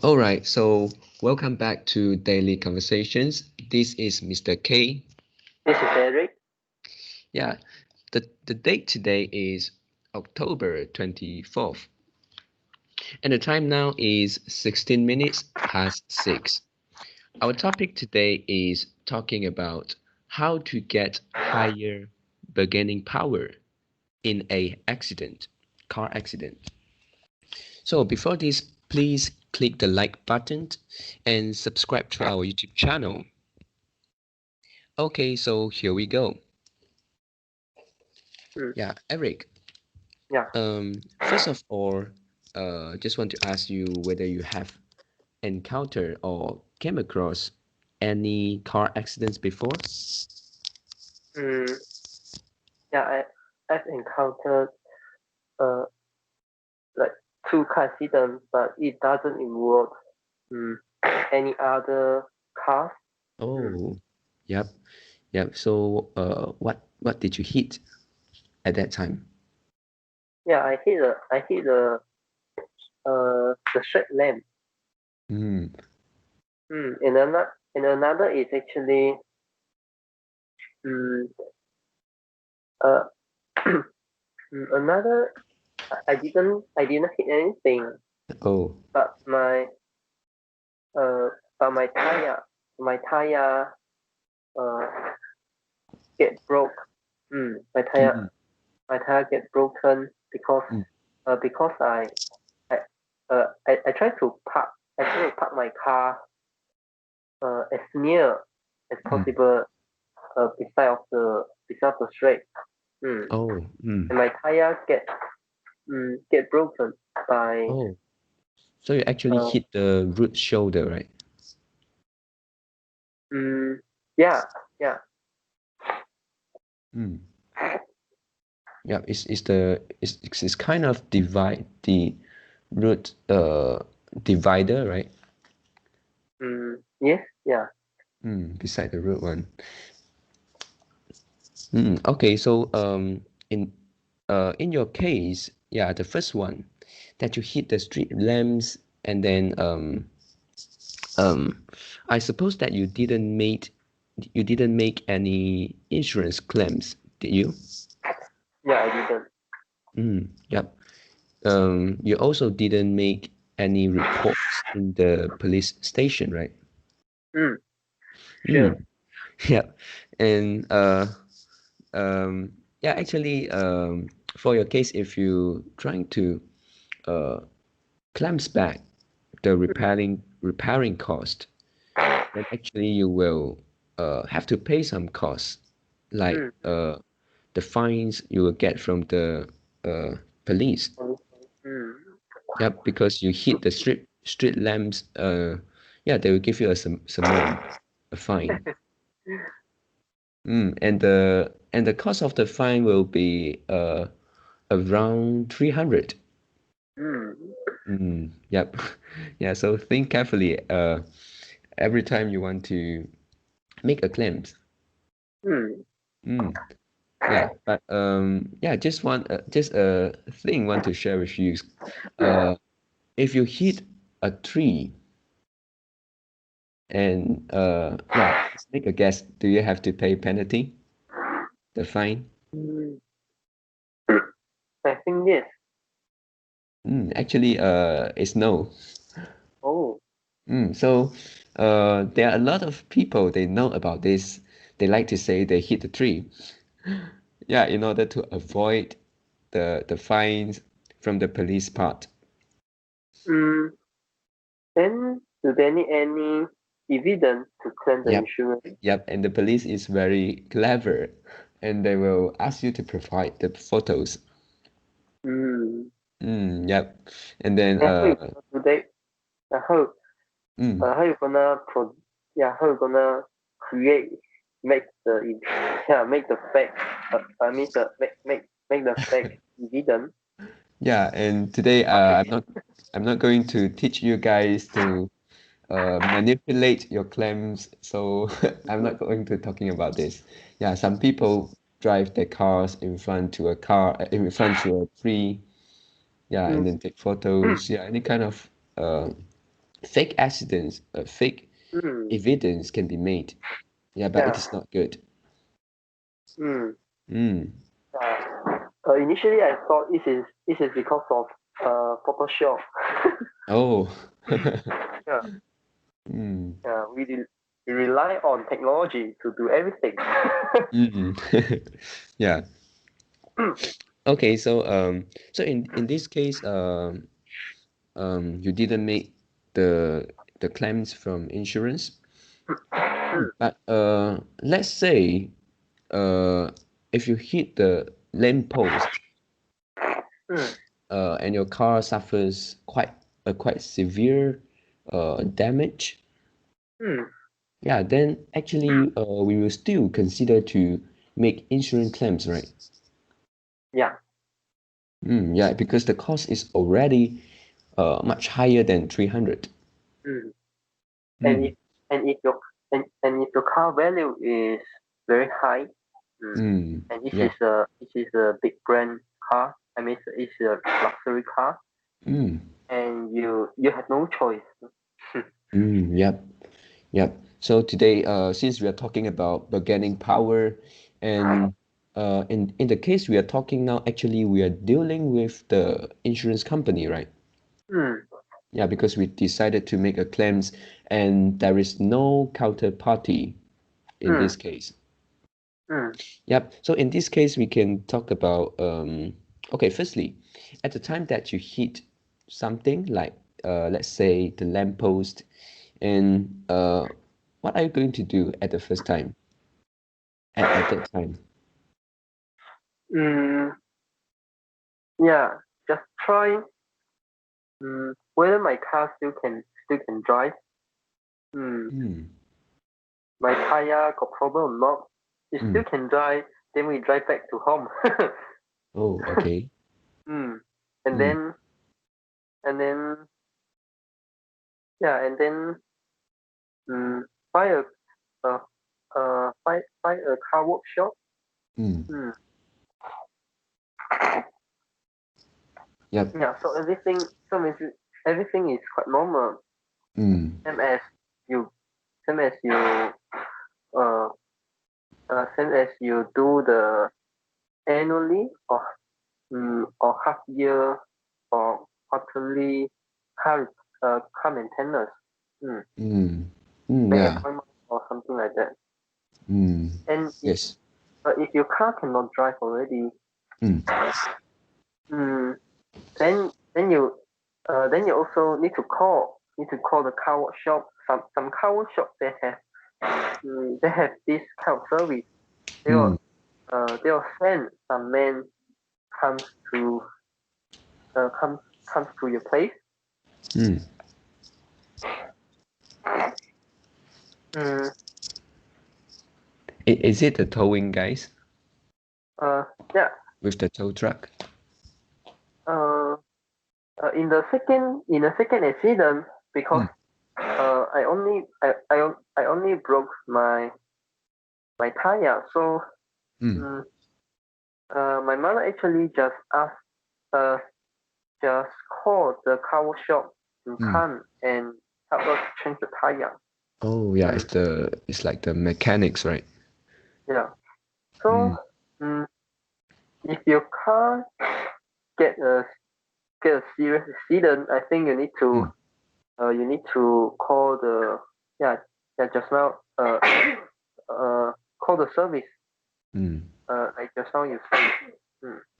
All right, so welcome back to Daily Conversations. This is Mr. K. This is Eric. Yeah, the date today is October 24th, and the time now is 16 minutes past 6. Our topic today is talking about how to get higher bargaining power in car accident. So before this, please click the like button and subscribe to our YouTube channel. Okay, so here we go. Mm, Yeah, Eric. yeah, First of all, just want to ask you whether you have encountered or came across any car accidents before? mm, yeah. I've encountered uh like two car accidents, but it doesn't involve mm, any other cars. Mm. Oh, yep, yep. So, what did you hit at that time? Yeah, I hit the straight lamp. Hmm. And another is actually mm, uh another I didn't hit anything, Oh. but uh my tire uh get broke. My tire Mm, my tire get broken mm, because I I try to park my car as near as mm. possible beside of the street. Mm. Oh. Mm. And my tire get broken by Oh. So you actually uh hit the root shoulder, right? mm, yeah, yeah. Mm. Yeah. It's kind of the root divider, right? Yes, yeah. Beside the root one. Okay, so in your case, yeah, the first one that you hit the street lamps and then um I suppose that you didn't make any insurance claims, did you? Yeah, I didn't. Yep. You also didn't make any reports in the police station, right? Mm, Mm, sure. yeah. And yeah, actually, for your case, if you trying to uh, claims back the Mm, repairing cost, then actually you will have to pay some costs, like mm, the fines you will get from the police. mm. Yep, because you hit the street lamps. Yeah, they will give you some amount, a fine. And the cost of the fine will be around 300. Mm, Yep. Yeah, so think carefully every time you want to make a claim. mm, Mm, yeah, but yeah, just a thing want to share with you. Uh, if you hit a tree and yeah, just make a guess. Do you have to pay penalty, the fine? mm. I think yes. Actually, it's no. Oh. So there are a lot of people they know about this. They like to say they hit the tree. Yeah, in order to avoid the fines from the police part. Mm, then do they need any evidence to claim the Yep, insurance? yep. And the police is very clever, and they will ask you to provide the photos. Mm. Yep. And then And how you gonna do that? Uh, how mm, how you gonna how you gonna create make the make the fake I mean the make the fake evidence. yeah. And today, I'm not going to teach you guys to manipulate your claims. So I'm not going to talking about this. Yeah, some people drive their cars in front to a tree. Yeah, and Mm. then take photos. Yeah, any kind of uh, fake accidents, fake Mm, evidence can be made. Yeah, but it yeah. is not good. Mm, Mm, initially, I thought this is because of Photoshop. oh. Yeah, Mm, yeah. We rely on technology to do everything. mm. Yeah. Okay, so in this case, you didn't make the claims from insurance, Mm, but let's say if you hit the lamp post mm, and your car suffers quite severe damage, mm. yeah, then actually we will still consider to make insurance claims, right? Yeah. Yeah, because the cost is already much higher than 300. Mm. And Mm, if and if your and if your car value is very high, mm, and yep. this is a big brand car. I mean, it's a luxury car, Mm, and you have no choice. yep. Yep. So today, since we are talking about bargaining power, and in the case we are talking now, actually we are dealing with the insurance company, right? Mm, Yeah, because we decided to make a claims, and there is no counterparty in mm, this case. mm, Yep. So in this case, we can talk about okay, firstly, at the time that you hit something like let's say the lamppost, and what are you going to do at the first time? At that time. mm. Yeah. Just try. Whether my car still can drive. Mm, Mm, my tire got problem or not? It mm. still can drive. Then we drive back to home. Oh, okay. mm. And Mm, then and then yeah, and then mm, buy uh, buy a car workshop. mm. Mm. Yep. Yeah, everything is quite normal. Mm, Same as you same as you uh, same as you do the annually or half year or quarterly car car maintenance. Mm. mm, Make yeah. appointment or something like that. Mm, And yes. if your car cannot drive already, Mm, mm, then you also need to call the car workshop. Some car workshop they have this kind of service. They will mm, they'll send some man comes to uh, comes comes to your place. mm. Mm, Is it the towing guys uh, yeah. with the tow truck? Uh, in the second accident, because Mm, I only broke my tire. So mm, mm, my mother actually uh just called the car workshop to mm. come and help us change the tire. Oh, yeah, Mm, it's like the mechanics, right? yeah. So Mm, mm, if your car get a get a serious accident, I think mm, you need to call the yeah just now call the service mm, like just now you said.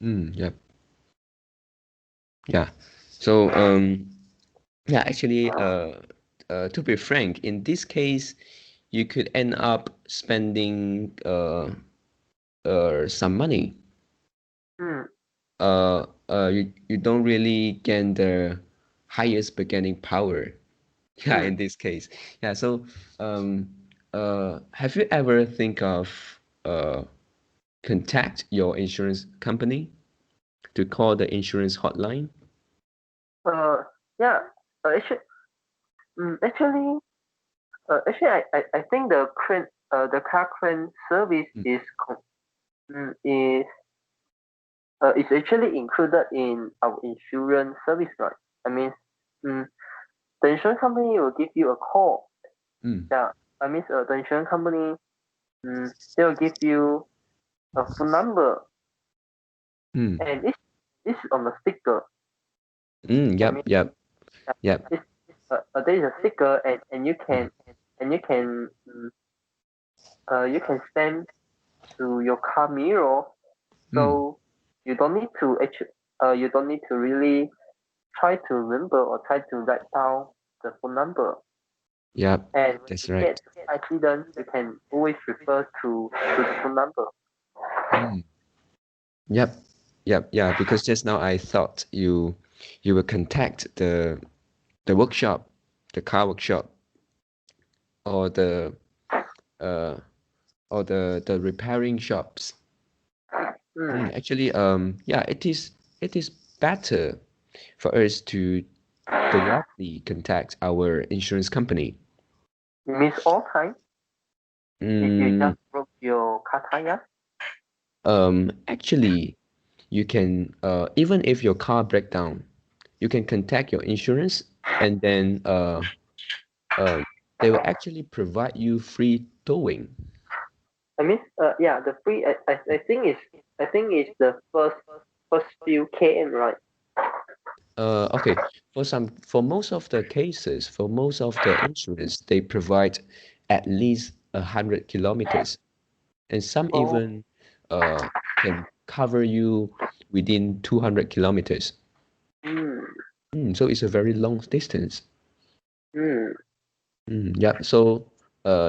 Mm, yep. Yeah. So yeah, actually to be frank, in this case, you could end up spending some money. mm, You don't really gain the highest bargaining power. Yeah, mm. in this case. Yeah, so have you ever think of uh, contact your insurance company to call the insurance hotline? Uh, yeah. Actually, I think the car crane service Mm, is actually included in our insurance service, right? I mean, mm, the insurance company will give you a call. Mm. Yeah, I mean the insurance company, they will give you a phone number, Mm. and it's on the sticker. I mean, Yep. Yep. Yep. there is a sticker, and you can you can send to your car mirror, Mm. so you don't need to you don't need to really try to remember or try to write down the phone number. Yep. And when That's you right. get accident, you can always refer to the phone number. Mm. Yep. Yep. Yeah. Because just now I thought you will contact the workshop, the car workshop, or uh the repairing shops. Actually, yeah, it is better for us to directly contact our insurance company. It means all time if you Mm, just broke your car tire. actually, you can even if your car break down, you can contact your insurance, and then uh, they will actually provide you free towing. I mean, yeah, the free. I think it's the first few km, right? Okay, for most of the cases, for most of the insurance, they provide at least 100 kilometers, and some Oh, even uh, can cover you within 200 kilometers. mm, So it's a very long distance. mm, Yeah. So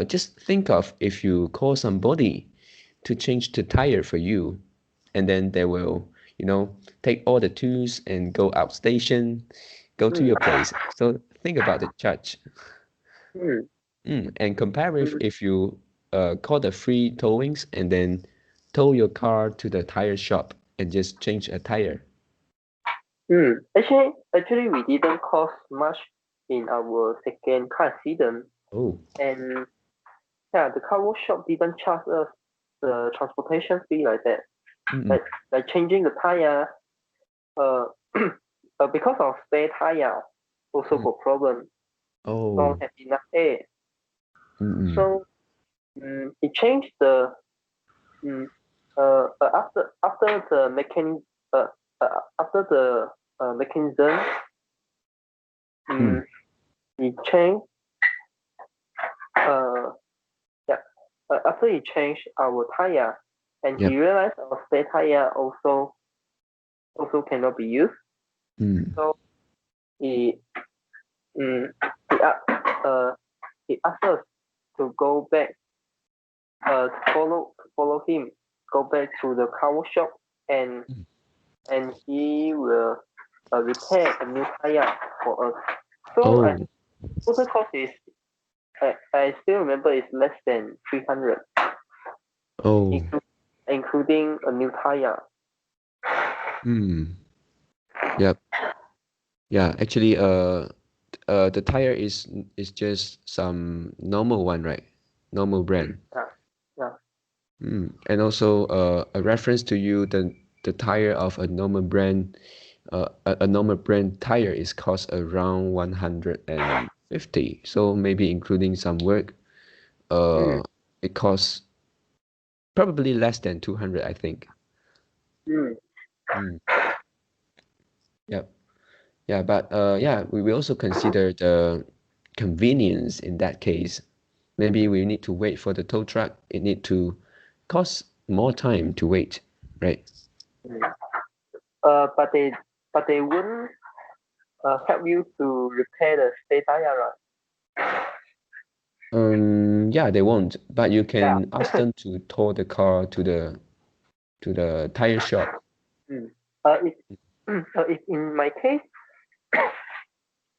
just think of if you call somebody to change the tire for you, and then they will, take all the tools and go outstation, go to mm, your place. So think about the charge. mm, And compare with mm, if you call the free towings and then tow your car to the tire shop and just change a tire. Actually, we didn't cost much in our second car accident, Oh. and yeah, the car workshop didn't charge us the transportation fee like that. Mm-mm. Like changing the tire, uh, because of spare tire also Mm. got problem. Don't Oh. have enough air. Mm-mm. So he changed the after the after the mechanism, Mm. he changed uh yeah after he changed our tire, and he Yep. realized our spare tire also cannot be used. Mm. So he um, he asked he asked us to go back to follow him, go back to the car workshop, and Mm. he will repair a new tire for us. So I Oh. think total cost is I still remember it's less than 300, Oh. inclu- including a new tire. Mm. Yep. Yeah. Actually, the tire is just some normal one, right? Normal brand. Yeah, yeah. And also, a reference to you, the tire of a normal brand, a normal brand tire is cost around 150. So maybe including some work, Mm, uh, it costs probably less than 200, I think. mm, Mm, yep. Yeah, but yeah, we will also consider the convenience in that case. Maybe we need to wait for the tow truck. It need to cost more time to wait, right? mm. But they wouldn't help you to repair the spare tire, right? Yeah, they won't, but you Yeah. can ask them to tow the car to the tire shop. Mm. If if in my case,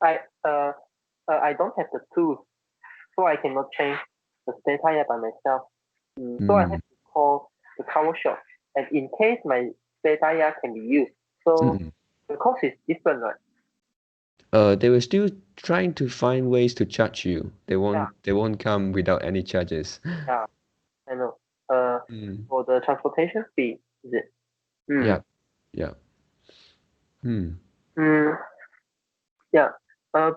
I I don't have the tools, so I cannot change the spare tire by myself. So I have Mm. to call the car workshop, and in case my spare tire can be used, so Mm-mm. the cost is different, right? They were still trying to find ways to charge you. They Yeah, won't they won't come without any charges. yeah, I know. Mm. For the transportation fee, is it? Mm, Yeah, yeah. Hmm. mm, yeah. But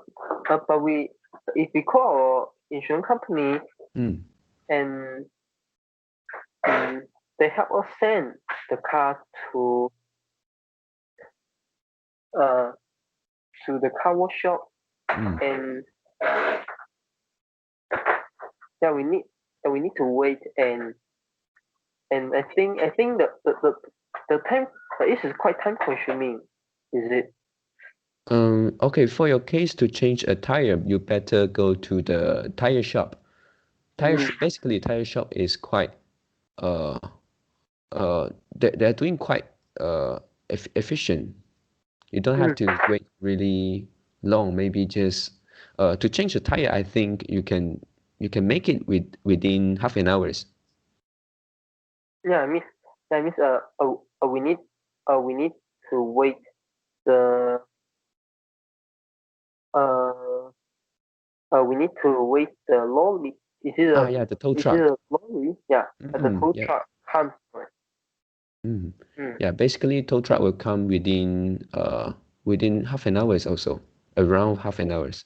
if we call our insurance company Mm. and they help us send the car to uh the car workshop, Mm. and yeah, we need to wait, and I think the time, this is quite time consuming, is it? Okay, for your case to change a tire, you better go to the tire shop. Basically, tire shop is quite uh they're doing quite efficient. You don't have to wait really long. Maybe just to change the tire, I think you can make it within half an hours. Yeah, I mean we need to wait the uh we need to wait the lorry. Yeah, the tow Is it truck. a lorry? Yeah, the tow Yeah. truck comes, right? Mm. Mm. Yeah, basically tow truck will come within half an hours also, around half an hours.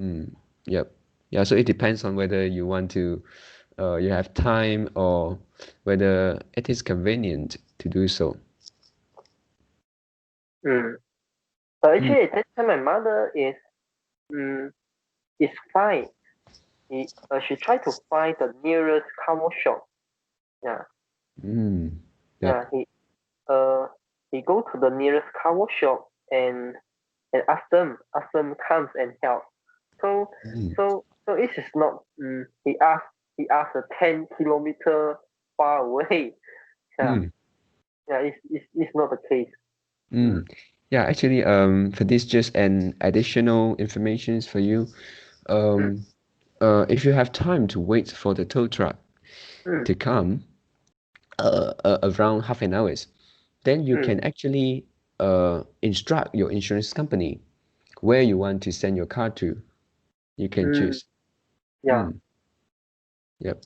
Mm. Yep. Yeah, so it depends on whether you want to you have time or whether it is convenient to do so. Mm. But Mm. actually, at that time, my mother is fine. She tried to find the nearest car shop. Yeah, yeah. Yep. He go to the nearest car shop and ask them comes and help. So Mm. it is not. He asked a 10 kilometer far away. Yeah, Mm. yeah. It's not the case. Mm. Yeah, actually, for this, just an additional information for you. Mm. Um, if you have time to wait for the tow truck Mm. to come, around half an hours, then you Mm. can actually instruct your insurance company where you want to send your car to. You can Mm. choose. Yeah, Yep.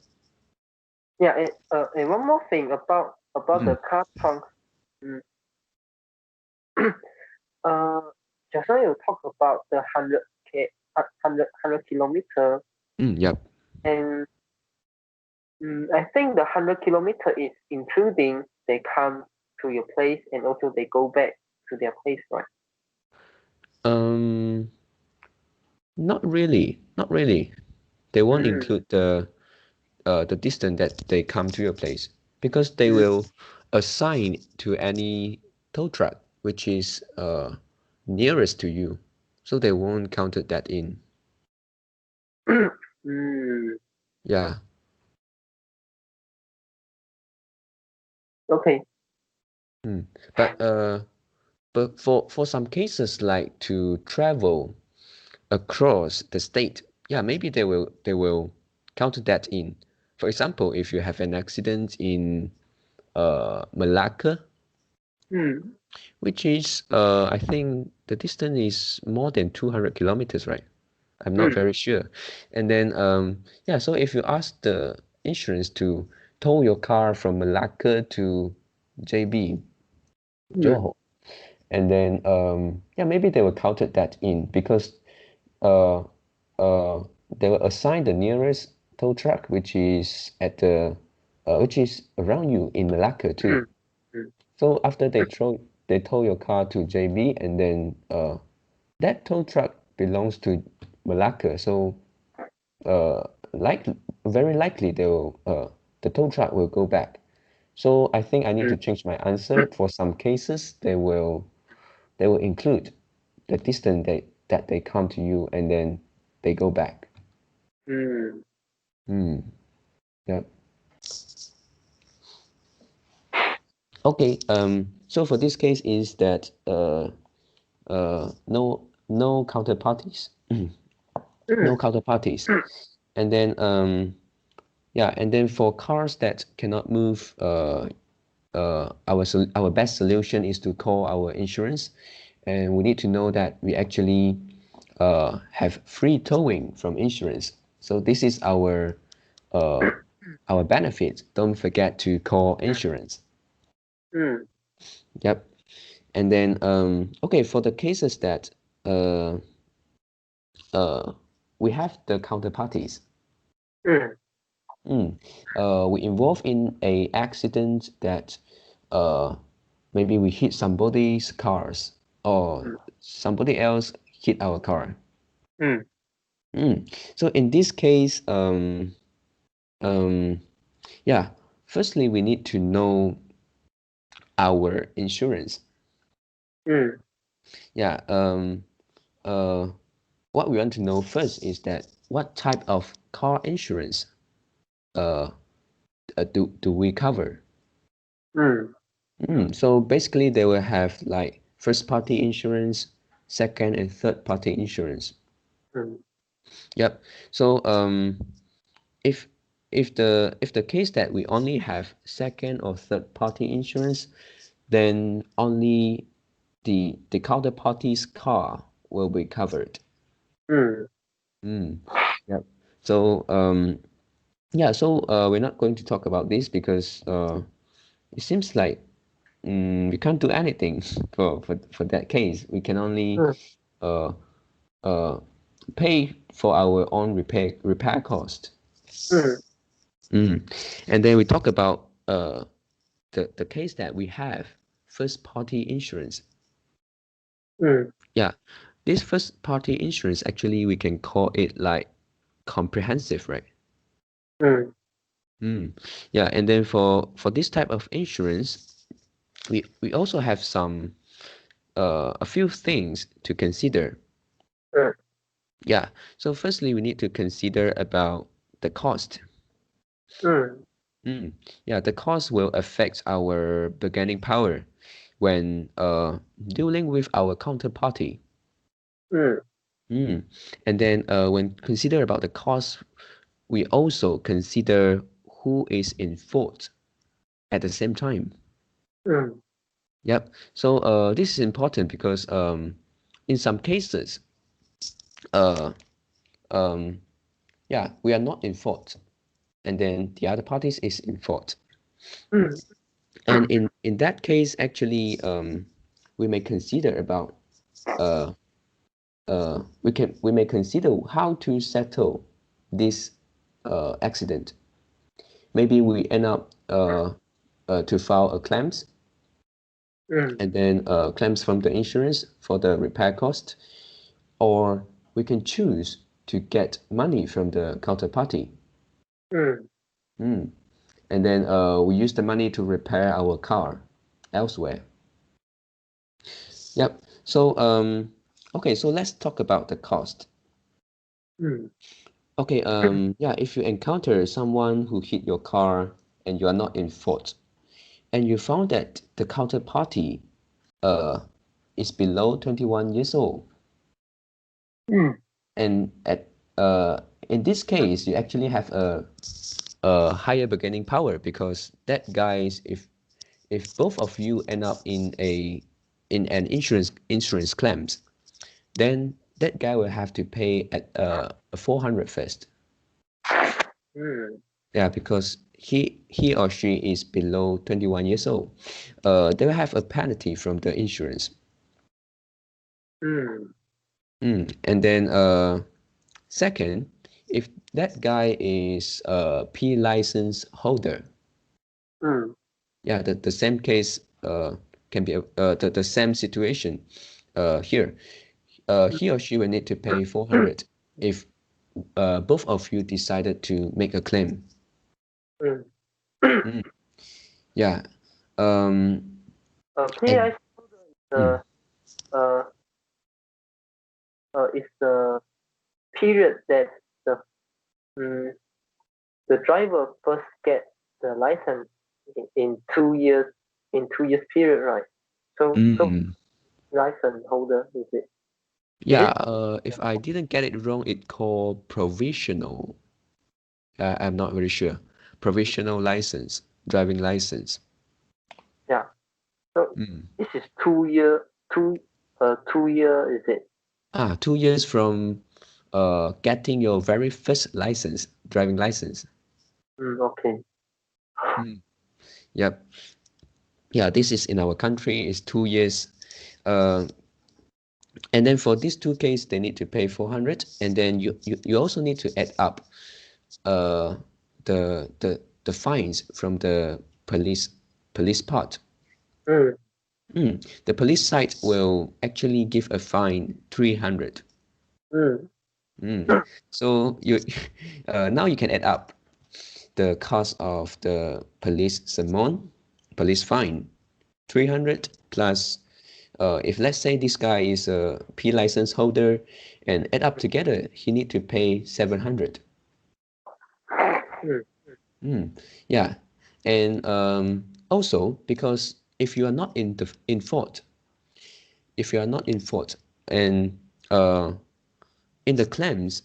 yeah. And one more thing about Mm. the car trunk. Mm. uh, just now you talk about the 100 kilometer, Yep. and I think the 100 kilometer is including they come to your place and also they go back to their place, right? Um, Not really. Not really. They won't Mm, include the distance that they come to your place because they mm, will assign to any tow truck which is nearest to you, so they won't count that in. mm. Yeah. Okay. Mm. But for some cases like to travel across the state, yeah, maybe they will count that in. For example, if you have an accident in Malacca, Mm, which is I think the distance is more than 200 kilometers, right? I'm not mm, very sure. And then yeah, so if you ask the insurance to tow your car from Malacca to JB, mm, Johor, and then yeah, maybe they will count that in because uh they will assign the nearest tow truck which is at the which is around you in Malacca too. mm, mm, So after they tow your car to JB, and then that tow truck belongs to Malacca. So uh like very likely they will the tow truck will go back. So I think I need mm, to change my answer. For some cases they will include the distance that they come to you and then they go back. mm, Hmm. Yeah. Okay. So for this case is that no counterparties. mm, No counterparties. And then yeah, and then for cars that cannot move, our best solution is to call our insurance, and we need to know that we actually have free towing from insurance. So this is uh, our benefit. Don't forget to call insurance. mm, Yep. And then okay, for the cases that we have the counterparties. Mm. We involved in a accident that maybe we hit somebody's cars or somebody else hit our car. Mm. So in this case, yeah, firstly we need to know our insurance. Mm. Yeah, what we want to know first is that what type of car insurance do we cover? So basically they will have like first party insurance, second and third party insurance. Yep. So if the case that we only have second or third party insurance, then only the counterparty's car will be covered. Yep. So yeah, so we're not going to talk about this because it seems like we can't do anything for that case. We can only uh, pay for our own repair cost. And then we talk about the case that we have first party insurance. Yeah, this first party insurance actually we can call it like comprehensive, right? Yeah, and then for this type of insurance, we also have some a few things to consider. Yeah, so firstly we need to consider about the cost. Yeah, the cost will affect our bargaining power when dealing with our counterparty. And then when consider about the cost, we also consider who is in fault at the same time. Yep. So this is important because in some cases, uh, yeah, we are not in fault, and then the other parties is in fault. And in that case, actually, we may consider about we may consider how to settle this accident. Maybe we end up to file a claims and then claims from the insurance for the repair cost, or we can choose to get money from the counterparty. And then we use the money to repair our car elsewhere. Yep. So okay, so let's talk about the cost. Okay, yeah, if you encounter someone who hit your car and you are not in fault, and you found that the counterparty is below 21 years old, and at in this case, you actually have a higher bargaining power because that guys, if both of you end up in an insurance claims, then that guy will have to pay at 400 first. Yeah, because he or she is below 21 years old. They will have a penalty from the insurance. And then second, if that guy is a P license holder, yeah, the same case can be the same situation here. He or she will need to pay 400 if both of you decided to make a claim. Yeah. PI is the period that the driver first get the license in 2 years period, right? So license holder is it? Yeah, if I didn't get it wrong, it called provisional. I'm not very sure. Provisional license, driving license. Yeah. So this is 2 year, 2 year is it? 2 years from getting your very first license, driving license. Okay. Yep. Yeah, this is in our country is 2 years. And then for these two cases, they need to pay 400, and then you also need to add up uh the fines from the police part. The police side will actually give a fine 300. So you now you can add up the cost of the police summon, police fine, 300 plus if let's say this guy is a P license holder, and add up together, he need to pay 700. Yeah, and also because if you are not in fault, if you are not in fault, and in the claims,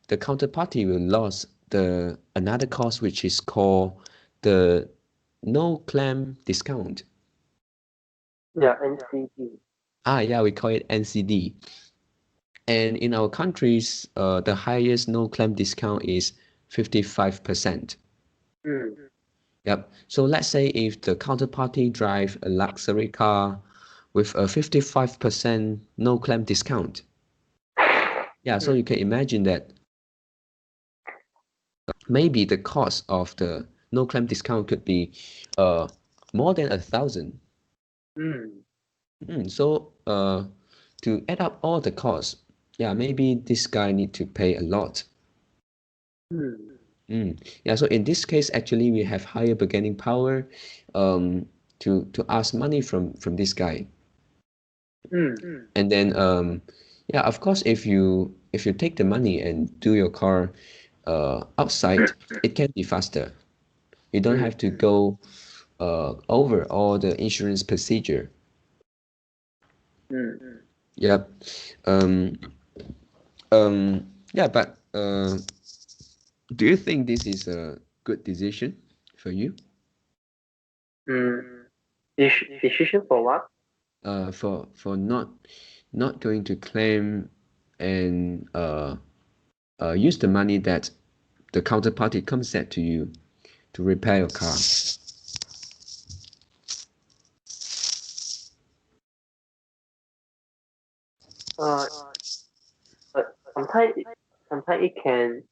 the counterparty will lose the another cost which is called the no claim discount. Yeah, NCD. Yeah, we call it NCD. And in our countries, the highest no claim discount is 55%. Yep. So let's say if the counterparty drive a luxury car with a 55% no claim discount. Yeah, so you can imagine that maybe the cost of the no claim discount could be more than 1,000. So to add up all the costs, yeah, maybe this guy need to pay a lot. Yeah, so in this case, actually, we have higher bargaining power to ask money from this guy. And then yeah, of course, if you take the money and do your car outside, it can be faster. You don't have to go over all the insurance procedure. Yep. Yeah, but do you think this is a good decision for you? Decision for what? For not going to claim and use the money that the counterparty comes at to you to repair your car. Sometimes it can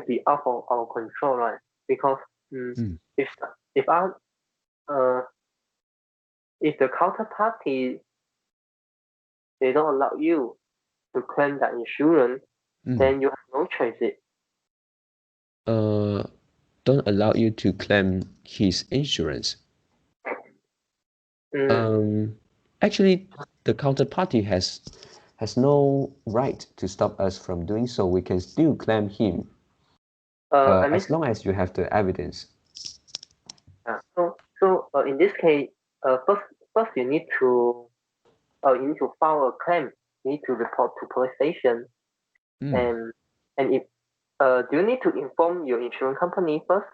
be out of our control, right? Because if if our if the counterparty they don't allow you to claim that insurance, then you have no choice. Don't allow you to claim his insurance. Actually, the counterparty has no right to stop us from doing so. We can still claim him as long as you have the evidence. So in this case, first you need to file a claim. You need to report to police station, and if do you need to inform your insurance company first?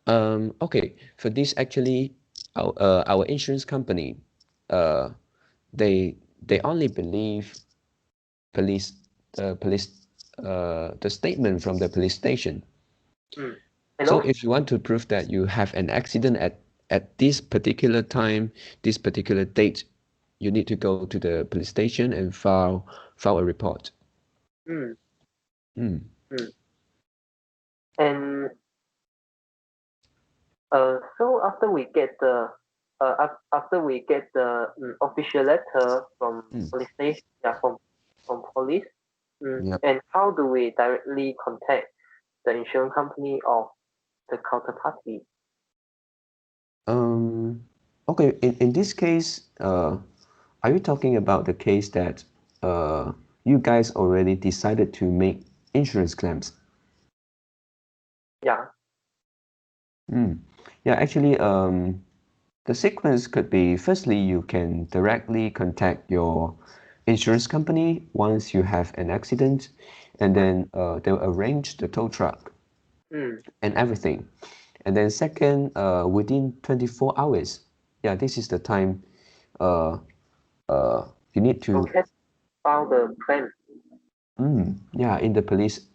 Okay, for this actually, our insurance company, they only believe the statement from the police station. So if you want to prove that you have an accident at this particular time, this particular date, you need to go to the police station and file a report. And so after we get the official letter from police station, from police, and how do we directly contact the insurance company of the counterparty? Okay, in this case, are you talking about the case that you guys already decided to make insurance claims? Yeah. Yeah, actually, the sequence could be, firstly, you can directly contact your insurance company once you have an accident, and then they'll arrange the tow truck and everything. And then second, within 24 hours, yeah, this is the time you need to file the claim. Yeah, in the police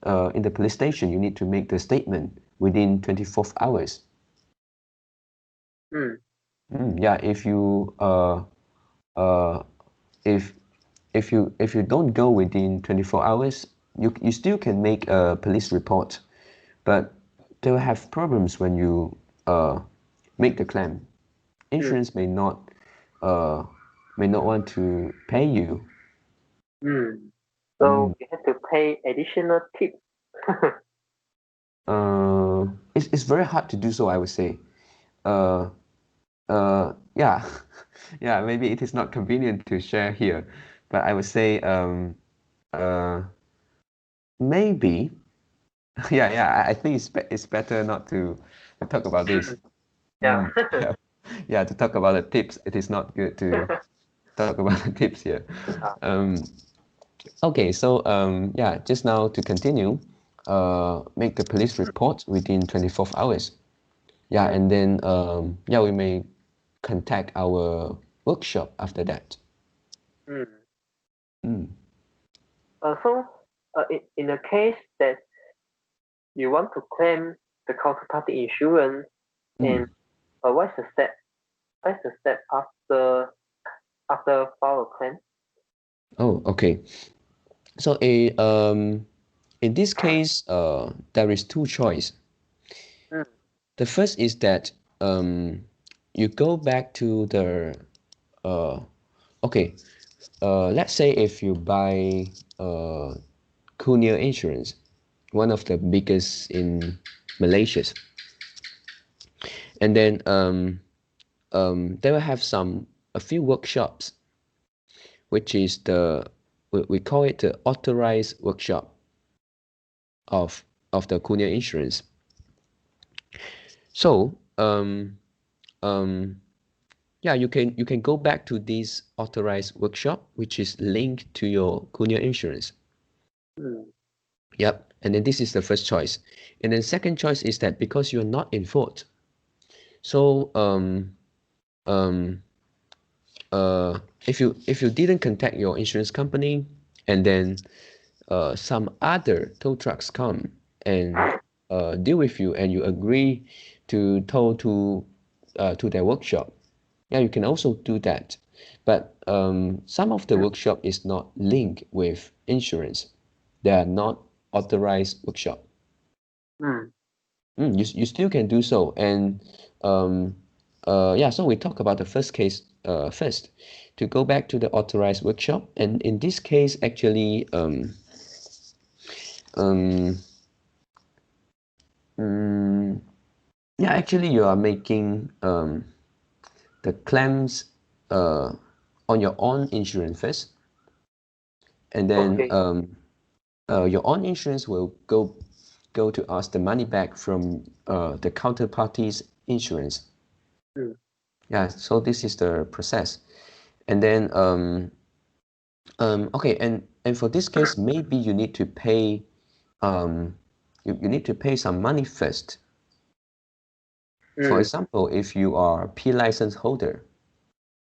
station, you need to make the statement within 24 hours. Yeah, if you if if you don't go within 24 hours, you still can make a police report, but they will have problems when you make the claim. Insurance may not want to pay you. So you have to pay additional tip. It's very hard to do so, I would say. Yeah, yeah, maybe it is not convenient to share here, but I would say maybe yeah, I think it's better not to talk about this. Yeah. Yeah, to talk about the tips, it is not good to talk about the tips here. Okay, so yeah, just now to continue, make the police report within 24 hours. Yeah, and then yeah, we may contact our workshop after that. So, in the case that you want to claim the counterparty insurance, and what's the step? What's the step after file a claim? Oh, okay. So in this case, there is two choice. The first is that you go back to the okay. Let's say if you buy Kunia Insurance, one of the biggest in Malaysia, and then they will have a few workshops, which is we call it the authorized workshop of the Kunia Insurance. So yeah, you can go back to this authorized workshop, which is linked to your Kunia Insurance. Yep, and then this is the first choice, and then second choice is that because you're not in fault, so if you didn't contact your insurance company, and then some other tow trucks come and deal with you, and you agree to tow to their workshop, yeah, you can also do that. But some of the workshop is not linked with insurance. They are not authorized workshop. You still can do so. And yeah, so we talk about the first case first, to go back to the authorized workshop. And in this case, actually, yeah, actually you are making the claims on your own insurance first, and then your own insurance will go to ask the money back from the counterparty's insurance. Yeah, so this is the process. And then okay, and for this case, maybe you need to pay you need to pay some money first. For example, if you are a P license holder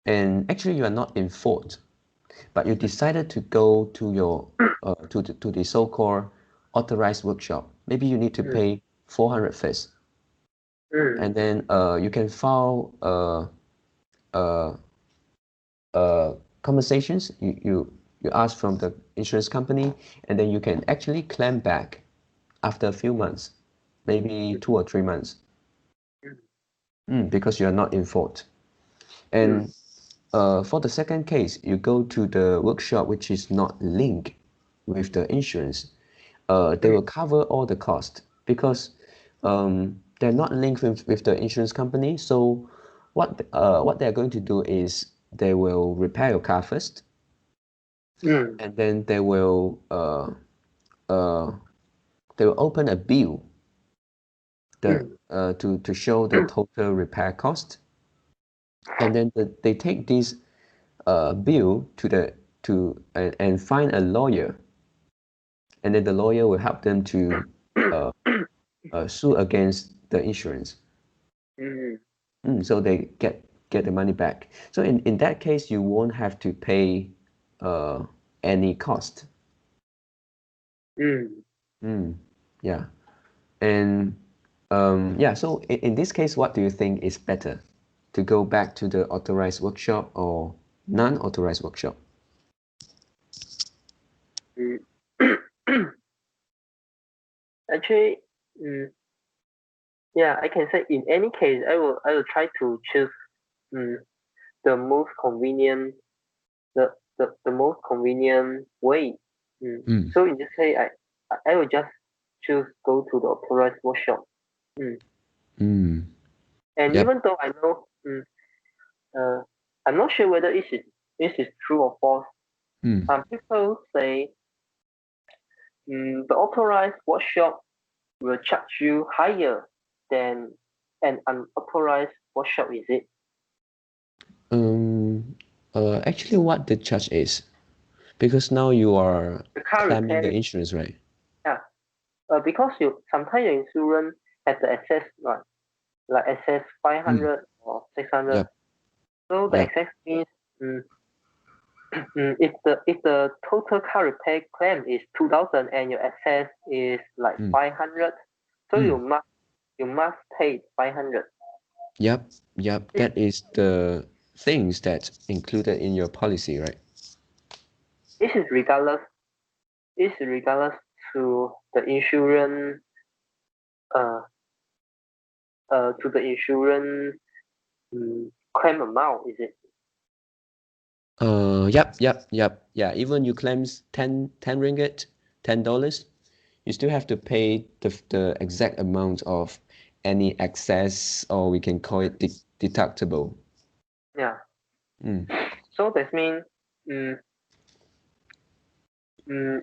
and actually you are not in fault, but you decided to go to your to the so-called authorized workshop, maybe you need to pay 400 first, and then you can file compensations. You ask from the insurance company, and then you can actually claim back after a few months, maybe 2 or 3 months, because you are not in fault. And for the second case, you go to the workshop which is not linked with the insurance. They will cover all the cost because they're not linked with the insurance company. So what they're going to do is they will repair your car first, and then they will open a bill to show the total repair cost, and then they take this bill and find a lawyer, and then the lawyer will help them to sue against the insurance. So they get the money back. So in that case, you won't have to pay any cost. Yeah, and yeah. So in this case, what do you think is better, to go back to the authorized workshop or non-authorized workshop? mm, actually, mm, yeah, I can say in any case, I will try to choose mm, the most convenient the most convenient way. Mm. So in this case, I will just choose go to the authorized workshop. Mm. Mm. And Yep. even though I know, uh, I'm not sure whether this is true or false. Mm. Some people say the authorized workshop will charge you higher than an unauthorized workshop. Is it? Um. Actually, what the charge is, because now you are The car claiming the repair, insurance, right? yeah. Because you sometimes your insurance has the access like access Mm. 500 or 600. Yep. So the Yep. access means mm, if the total car repair claim is 2,000 and your excess is like Mm. 500, so Mm. you must pay 500. Yep. Yep. This, That is the things that's included in your policy, right? this is regardless to the insurance uh to the insurance claim amount, is it? Yep. Yeah, even you claims 10 ringgit, $10, you still have to pay the exact amount of any excess, or we can call it deductible. Yeah. Mm. So that means mm,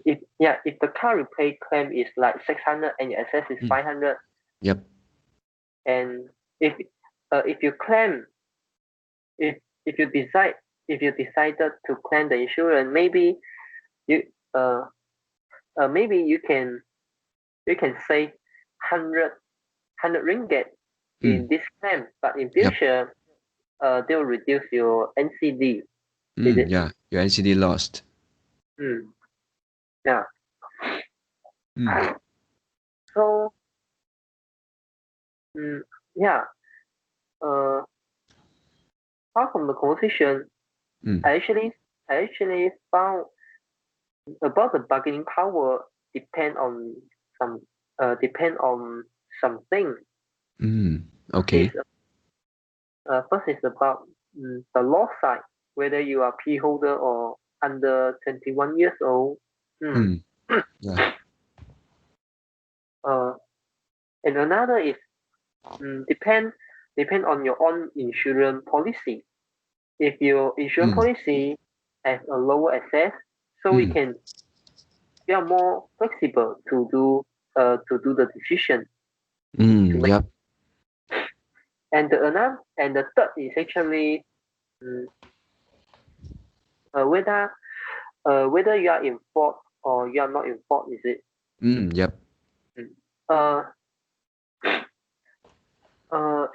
if the car repair claim is like 600 and your excess is Mm. 500, Yep. and if if you claim if if you decide if you decided to claim the insurance, you uh, maybe you can save 100 ringgit in Mm. this claim, but in Yep. future they will reduce your NCD. Is Mm. it? Yeah, your NCD lost. Mm, yeah. Mm. So mm, yeah. Uh, apart from the conversation, Mm. I actually found about the bargaining power depend on some depend on something. Mm. Is Okay. first is about the law side, whether you are P holder or under 21 years old. Mm. Mm. Yeah. uh, and another is depend on your own insurance policy. If your insurance Mm. policy has a lower access, so Mm. we are more flexible to do the decision to Mm. make. Yep. And the third is actually um, whether whether you are in fault or you are not in fault. Is it? Mm. Yep. Mm. Uh,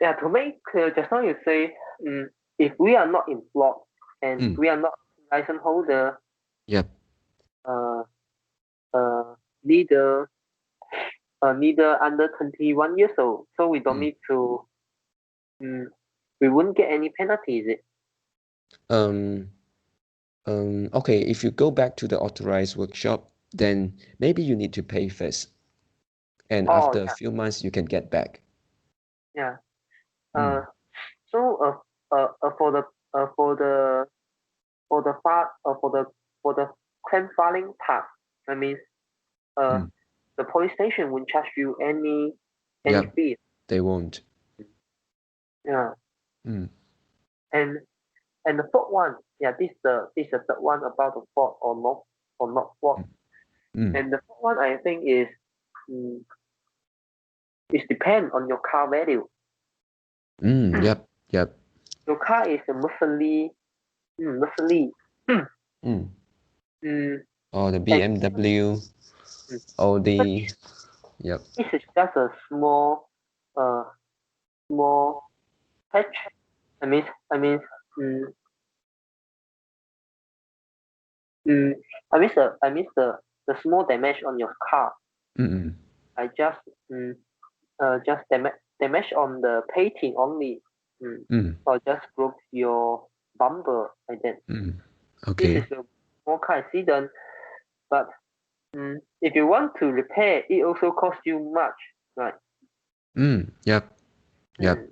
yeah. To make clear, just now you say if we are not in fault and Mm. we are not license holder, Yep. uh, uh, neither neither under 21 years old, so we don't Mm. need to um, we wouldn't get any penalty. Is it? Um. Okay, if you go back to the authorized workshop, then maybe you need to pay first, and Oh after a yeah, few months you can get back. yeah. Uh, Mm. so for the for the for the file for the claim filing part, I mean uh Mm. the police station won't charge you any Yep, fee. they won't. Yeah. Mm. And the fourth one, yeah, this the third one about the fault or not fault. Mm. And the fourth one I think mm, is depend on your car value. Yep, yep. Your car is a Mercedes, Mm. mm, Or the and BMW, mm, even Audi. Yep. this is just a uh small patch. I mean mm, mm, I miss the small damage on your car. Mm. I just damage on the painting only, Mm. or just broke your bumper like that. Mm. This is Okay. a small car accident, but if you want to repair, it also costs you much, right? Yep. Yep.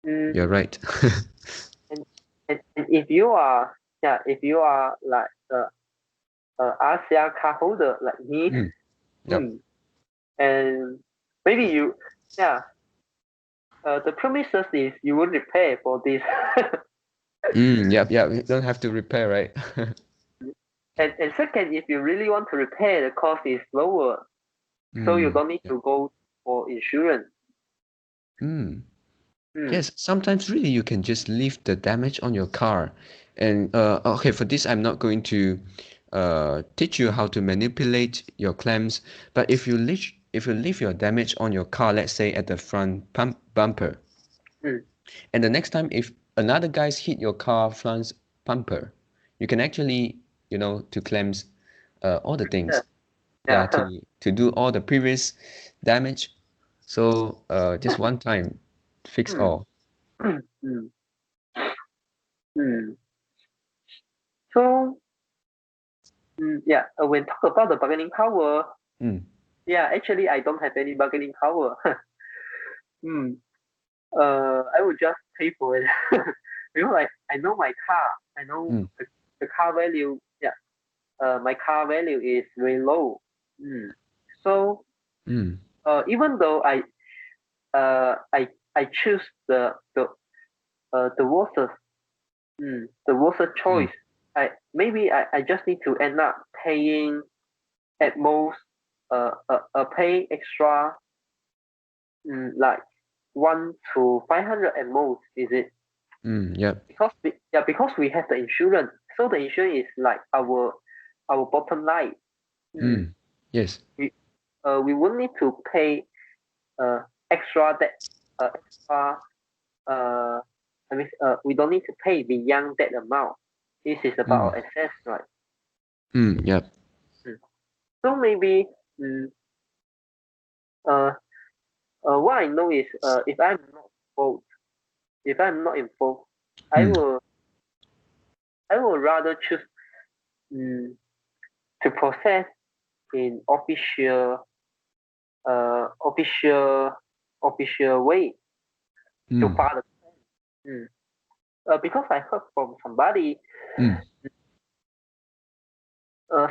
Mm, You're right. and if you are like ASEAN card holder like me, Yep. and maybe you the premises is you won't repair for this. Yep. Yep. You don't have to repair, right? And second, if you really want to repair, the cost is lower, so you don't need Yep. to go for insurance. Yes, sometimes really you can just leave the damage on your car. And okay, for this I'm not going to teach you how to manipulate your clamps, but if you leave your damage on your car, let's say at the front bumper, and the next time if another guys hit your car front bumper, you can actually, to clamps all the things. Yeah, Yeah. to do all the previous damage. So just one time, fix Hmm. all. Hmm. Hmm. So when talk about the bargaining power, Mm, actually I don't have any bargaining power. Hmm. I would just pay for it. Like I know my car, I know mm, the car value. Yeah. My car value is very low. So mm, even though I choose the worst the worst mm, choice, I just need to end up paying at most pay extra like 1 to 500 at most, is it? yep. Because we have the insurance, so the insurance is like our bottom line. Mm, yes. We we won't need to pay uh extra that extra we don't need to pay beyond that amount. This is about Mm, our access, right? yep. Mm. So maybe mm, uh, what I know is if I'm not involved, I Mm, will I will rather choose mm, to process in official official way to mm, file the claim. Because I heard from somebody, mm,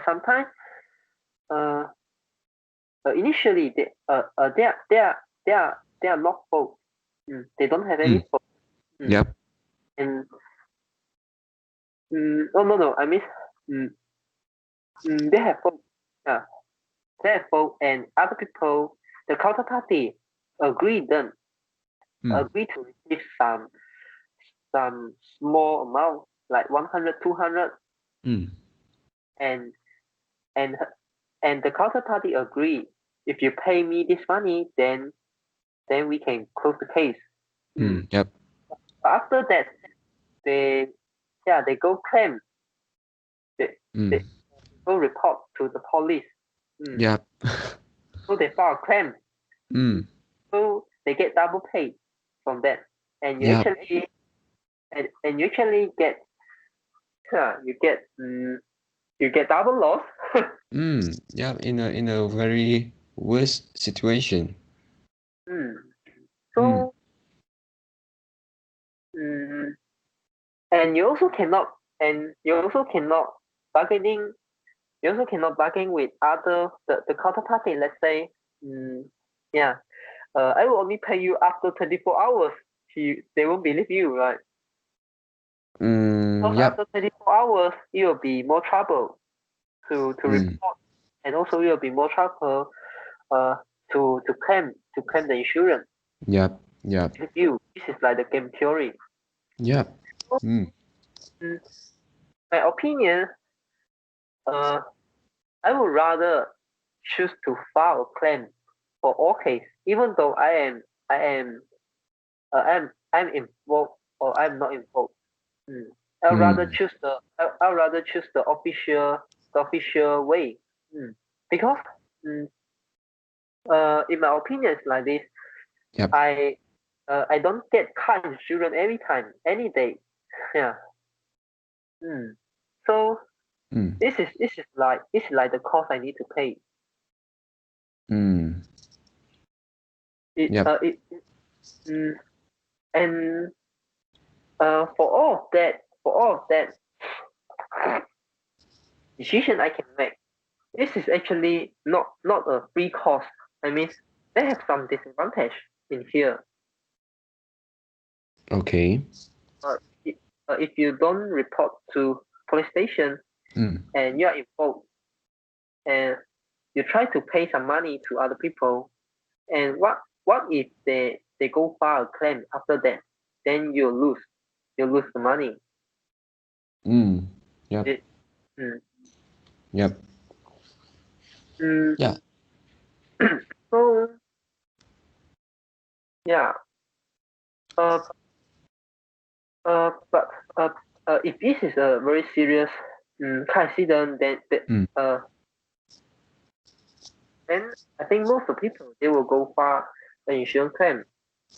sometimes uh, initially they are not fault. They don't have any mm, fault. Mm, yep. and oh no, I mean mm, they have fault. Yeah, they have fault, and other people, the counterparty, agree then Mm, agree to receive some small amount like 100, 200, mm, and and and the counterparty agree, if you pay me this money, then we can close the case. yep. After that, they they go claim, they, they Mm, go report to the police. yep. So they file a claim, Mm, so they get double pay from that, and yep. you actually get you get double loss. Yep. In a very worse situation. mm. Mm, So mm, and you also cannot bargaining you also cannot bargain with other the counterparty. Let's say, mm, yeah, I will only pay you after 24 hours. They won't believe you, right? Because yep. after 24 hours, it will be more trouble to Mm, report, and also it will be more trouble uh, to claim the insurance yep. Yep. with you. This is like the game theory. Yep. So, Mm, mm, my opinion, uh, I would rather choose to file a claim for all case, even though I am I'm involved or I'm not involved. Mm. mm, I'll rather choose the official way. Because mm, in my opinion, it's like this. yep. I don't get car insurance every time, any day. Yeah. Mm. So Mm. This is like the cost I need to pay. Mm. It Yep. And for all of that decision I can make, this is actually not a free cost. I mean, they have some disadvantage in here. Okay. If you don't report to police station Mm. and you are involved and you try to pay some money to other people, and what if they go file a claim after that, then you lose the money. Mm. Yep. It, mm, Yep. mm, Yeah. so yeah, uh, but if this is a very serious car accident, Mm. uh, then I think most of the people they will go file an insurance claim.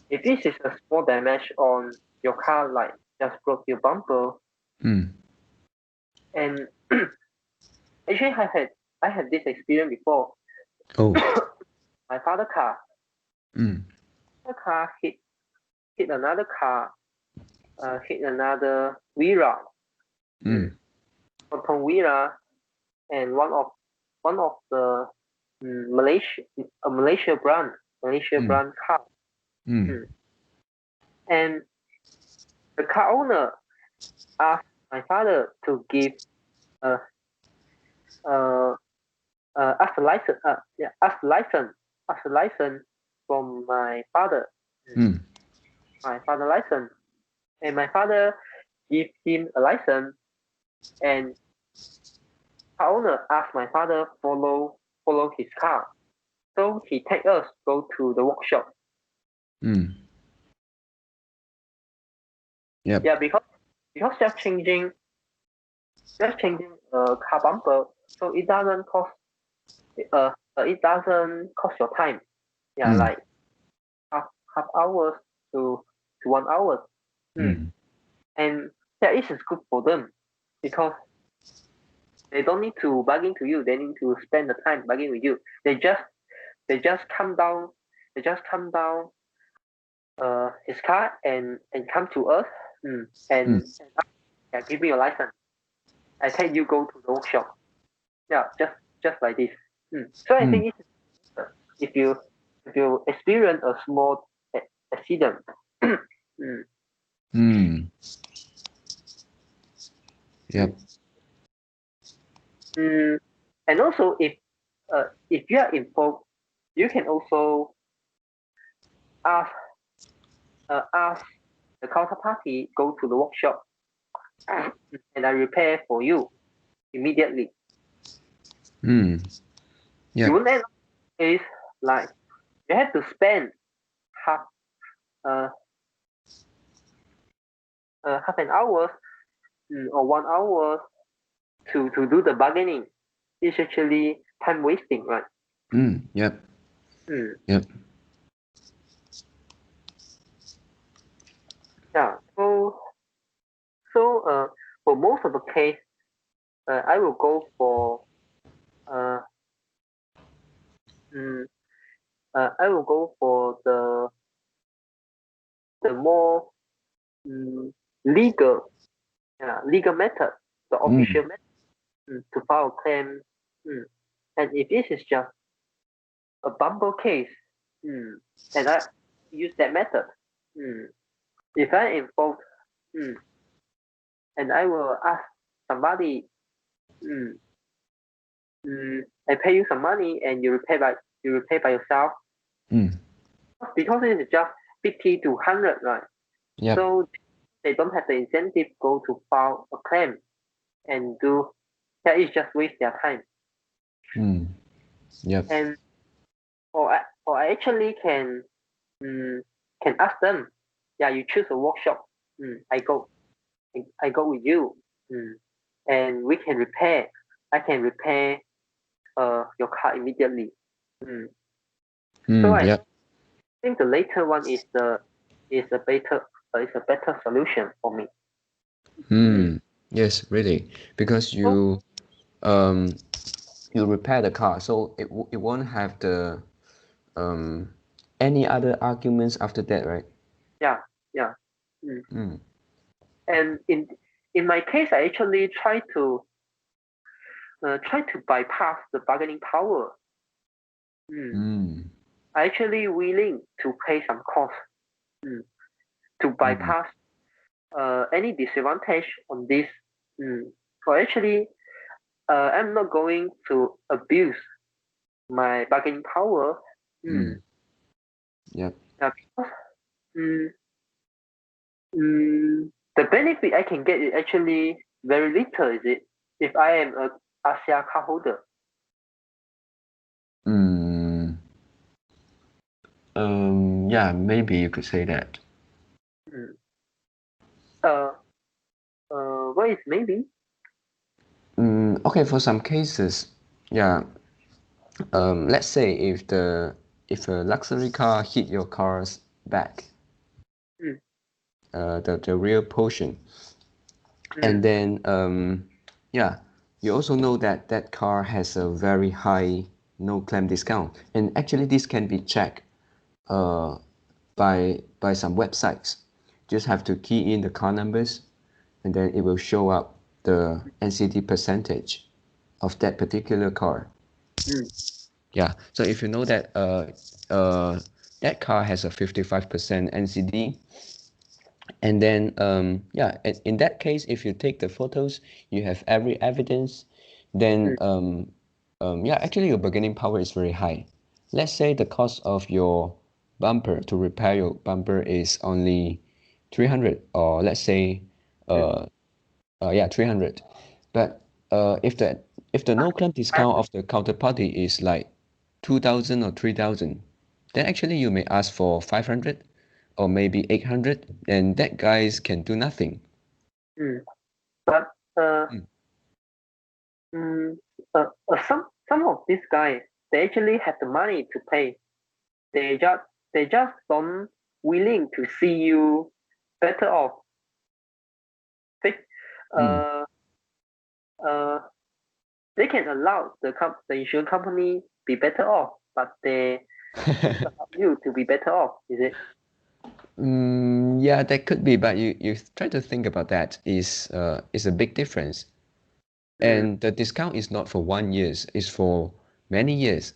If this is a small damage on your car, like just broke your bumper, Mm. and actually I had this experience before. Oh. My father car, Mm. the car hit another car, hit another Vira, Mm. Proton Vira, and one of the Malaysia Mm. brand car, Mm. mm. And the car owner asked my father to give uh uh ask the license ask the license from my father, Mm. my father license, and my father give him a license, and car owner asked my father follow his car, so he take us go to the workshop. Mm. Yep. Yeah, because just changing a car bumper, so it doesn't cost your time. Yeah, Mm. like half hours to 1 hour. Mm. And that is good for them because they don't need to bargain to you. They need to spend the time bargaining with you. They just come down. They just come down his car and come to us. Mm. And yeah, give me your license. I take you go to the workshop. Yeah, just like this. So I Mm. think it's, if you if you experience a small accident, mm, Mm. mm, Yep. and also if you are involved, you can also ask ask the counterparty go to the workshop and I repair for you immediately. Mm. You Yep. won't end up is like you have to spend half uh, half an hour or 1 hour to do the bargaining. It's actually time wasting, right? Mm. Yep. Mm, Yep. yeah. So for most of the case, I will go for uh, mm, I will go for the more mm, legal legal method, the Mm. official method to file a claim. Mm. And if this is just a bumper case, and I use that method, mm, if I involved, mm, and I will ask somebody, mm, I pay you some money and you repay by yourself Mm. because it is just 50 to 100, right? Yep. So they don't have the incentive go to file a claim and do that is just waste their time. Mm. Yep. And or I actually can ask them, yeah, you choose a workshop, I go with you, and we can repair. I can repair your car immediately. Mm. So Mm. I Yep. think the later one is a better solution for me. Mm. Mm. Yes, really. Because So you you repair the car, so it won't have the any other arguments after that, right? Yeah. And in my case, I actually try to bypass the bargaining power. I actually willing to pay some cost to bypass any disadvantage on this. So actually, I'm not going to abuse my bargaining power. Yep. Yeah, because the benefit I can get is actually very little, is it? If I am a ASEA card holder. Yeah, maybe you could say that. What is maybe? Okay, for some cases, yeah. Let's say if a luxury car hit your car's back, the rear portion, and then yeah, you also know that that car has a very high no claim discount, and actually this can be checked by some websites. Just have to key in the car numbers, and then it will show up the NCD percentage of that particular car. Yeah, so if you know that that car has a 55% NCD, and then yeah, in that case, if you take the photos, you have every evidence, then yeah, actually your bargaining power is very high. Let's say the cost of your bumper to repair your bumper is only 300, or let's say yeah, 300. But if the no claim discount of the counterparty is like 2,000 or 3,000, then actually you may ask for 500 or maybe 800, and that guys can do nothing. But some of these guys, they actually have the money to pay. They just don't willing to see you better off. They can allow the insurance company be better off, but they allow you to be better off. Is it? Yeah, that could be, but you try to think about that is a big difference. And the discount is not for 1 year, it's for many years.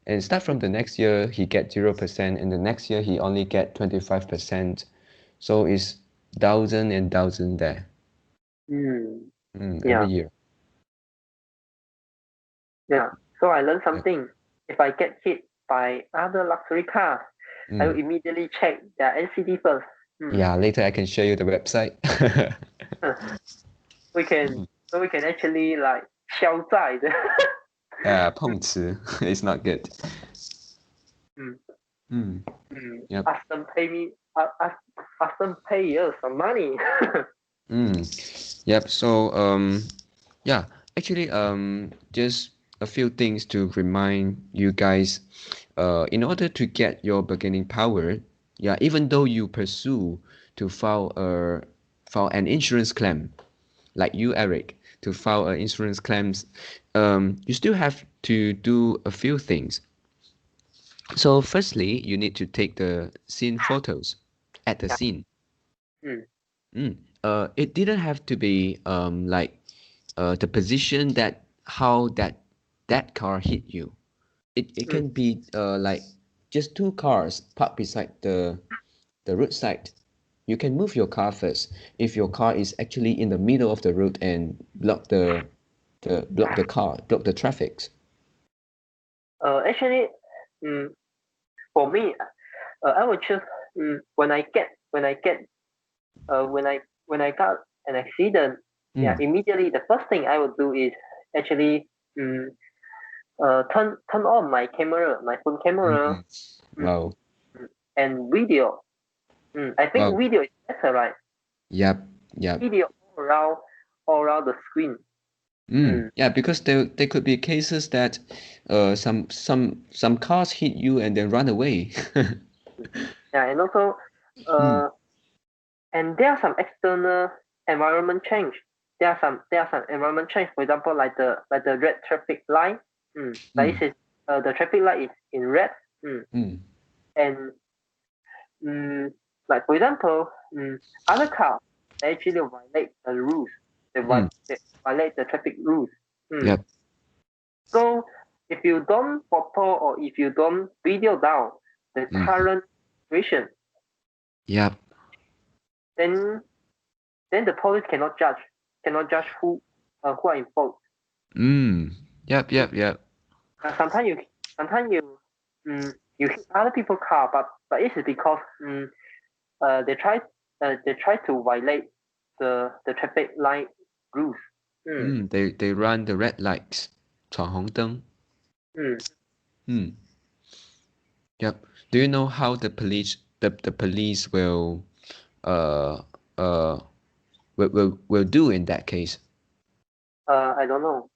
And start from the next year, he get 0%, and the next year he only get 25%. So it's thousand and thousand there. Every year. Yeah. So I learned something. If I get hit by other luxury cars, I will immediately check their NCD first. Yeah, later I can show you the website. we can actually like 消债的。碰瓷 it's not good. Yep. Ask them pay us some money. Yep. So yeah, actually just a few things to remind you guys. In order to get your bargaining power, yeah, even though you pursue to file an insurance claim, like you, Eric, to file an insurance claims, you still have to do a few things. So firstly, you need to take the scene photos at the scene. It didn't have to be like the position that how that car hit you. It can be like just two cars parked beside the roadside. You can move your car first. If your car is actually in the middle of the road and block the traffic. Actually, for me, I would choose when I got an accident. Yeah, immediately the first thing I would do is actually turn on my camera, my phone camera. Wow. And video. I think video is better, right? Yep. Video all around the screen. Yeah, because there could be cases that some cars hit you and then run away. Yeah, and also and there are some external environment change. there are some environment change. For example, like the red traffic light. Like this is the traffic light is in red. And like for example, other cars they actually violate the rules. They violate the traffic rules. Yep. So if you don't photo or if you don't video down the current situation, Yep. then the police cannot judge who are in fault. Yep. Sometimes you hit other people's car, but it's because they try to violate the traffic light rules. They run the red lights, 闯红灯. Yep. Do you know how the police will do in that case? I don't know.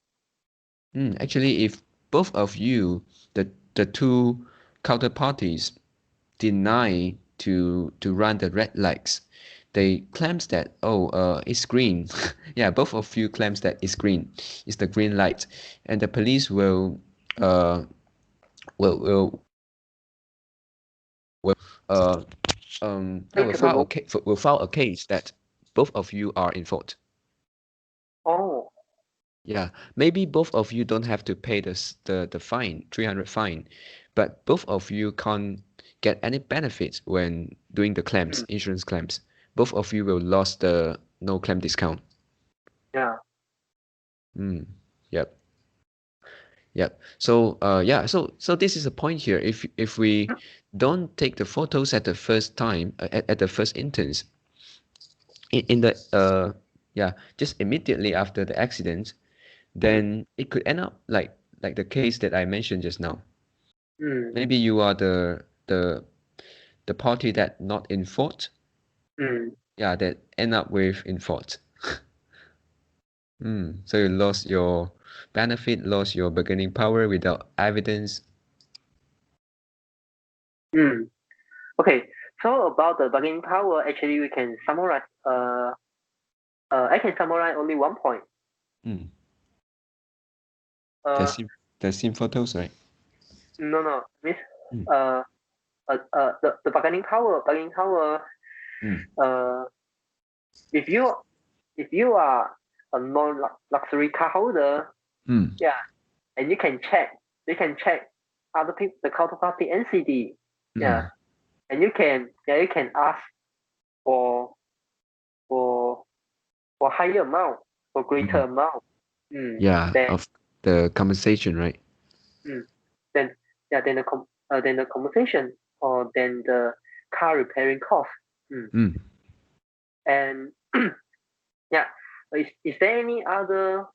Actually, if both of you, the two counterparties, deny to run the red lights, they claims that it's green. Yeah, both of you claims that it's green. It's the green light, and the police will file a case that both of you are in fault. Oh. Yeah, maybe both of you don't have to pay the fine, 300 fine, but both of you can't get any benefits when doing the claims, insurance claims. Both of you will lose the no claim discount. Yeah. Yep. So so this is a point here. If we don't take the photos at the first time, at the first instance, in the just immediately after the accident, then it could end up like the case that I mentioned just now. Maybe you are the party that not in fault. Yeah, that end up with in fault. So you lost your benefit, lost your bargaining power without evidence. Okay, so about the bargaining power, actually we can summarize. I can summarize only one point. The same photos, right? No, miss. The bargaining power. If you are a non-luxury car holder, yeah, and you can check other people, the counterparty NCD, yeah, and you can ask for higher amount, for greater amount. Of the compensation, right? Then the compensation, or then the car repairing cost. And yeah, is there any other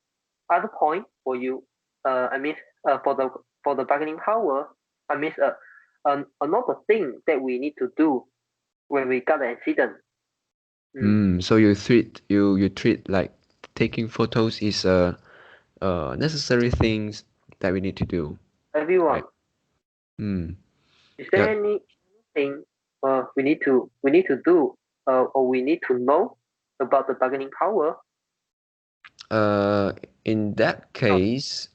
point for you? I mean, for the bargaining power, I mean, another thing that we need to do when we got an accident. So you treat like taking photos is necessary things that we need to do. Everyone. Right? Is there anything we need to do or we need to know about the bargaining power? In that case,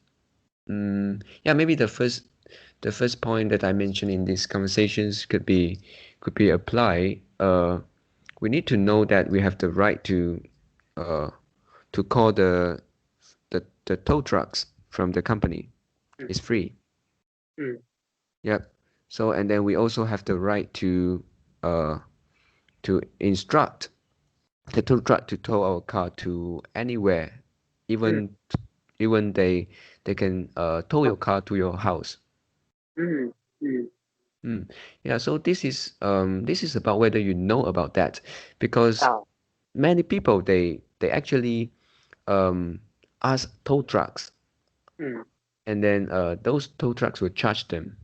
maybe the first point that I mentioned in these conversations could be applied. We need to know that we have the right to call the tow trucks from the company. It's free. Yep. So, and then we also have the right to instruct the tow truck to tow our car to anywhere, even they can tow your car to your house. Yeah, so this is about whether you know about that, because many people they actually ask tow trucks, and then those tow trucks will charge them.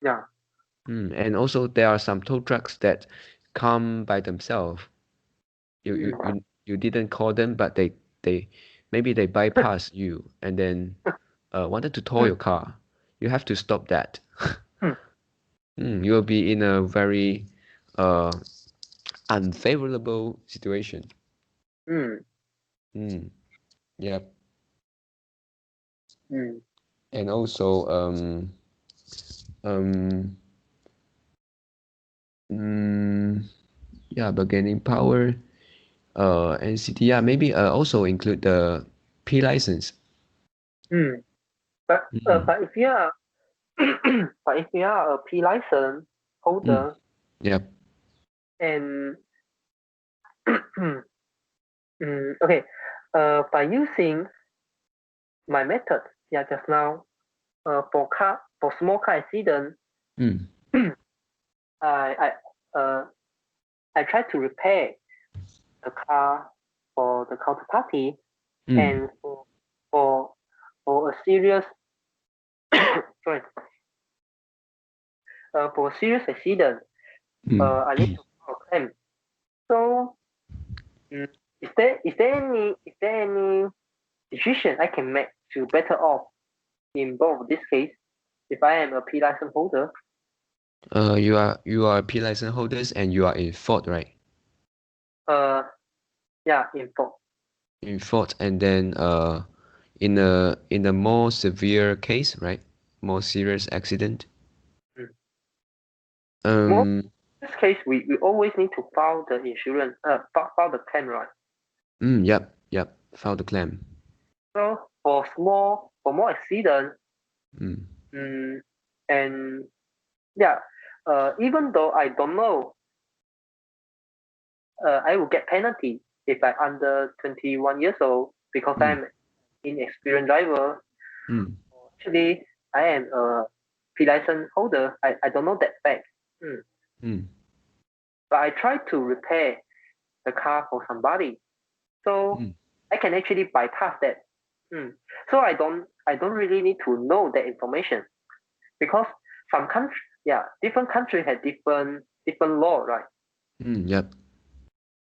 Yeah. And also there are some tow trucks that come by themselves. You didn't call them, but they maybe they bypass you and then wanted to tow your car. You have to stop that. You will be in a very unfavorable situation. Yep. Mm. And also um yeah, bargaining power, NCT, yeah, maybe also include the P license. Mm. But if you are but if you are a P license Mm. holder Yep. and okay, by using my method, yeah, just now, for small car accident, Mm. I I try to repair the car for the counterparty, Mm. and for for a serious sorry, for a serious accident, Mm. I need to file a claim. So, mm, is there any decision I can make to better off in both this case if I am a P license holder? You are P license holders and you are in fault, right? Uh, yeah, in both. In fault, and then in a more severe case, right? More serious accident. Mm. Most Um. this case, we always need to file the insurance, file the claim, right? Yep. Yep. File the claim. So for more accident, Mm. mm, and yeah, even though I don't know, I will get penalty if I under 21 years old because Mm. I'm inexperienced driver. Mm. Actually, I am a P license holder. I don't know that fact. Mm. Mm. But I try to repair the car for somebody, so Mm. I can actually bypass that. Mm. So I don't really need to know that information because some country, yeah, different country had different law, right? Yep.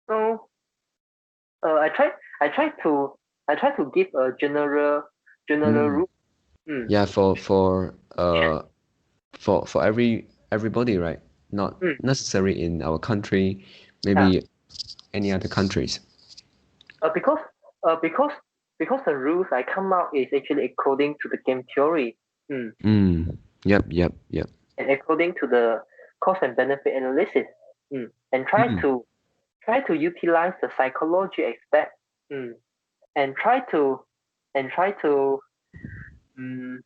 So I try to give a general Mm. rule. Mm. Yeah, for everybody, right? Not Mm. necessary in our country, Yeah. maybe any other countries. Uh, because uh, because because the rules I come out is actually according to the game theory. Mm. Mm. Yep, yep, yep. And according to the cost and benefit analysis. Mm. And Mm. try to utilize the psychology aspect. Mm. And try to mm,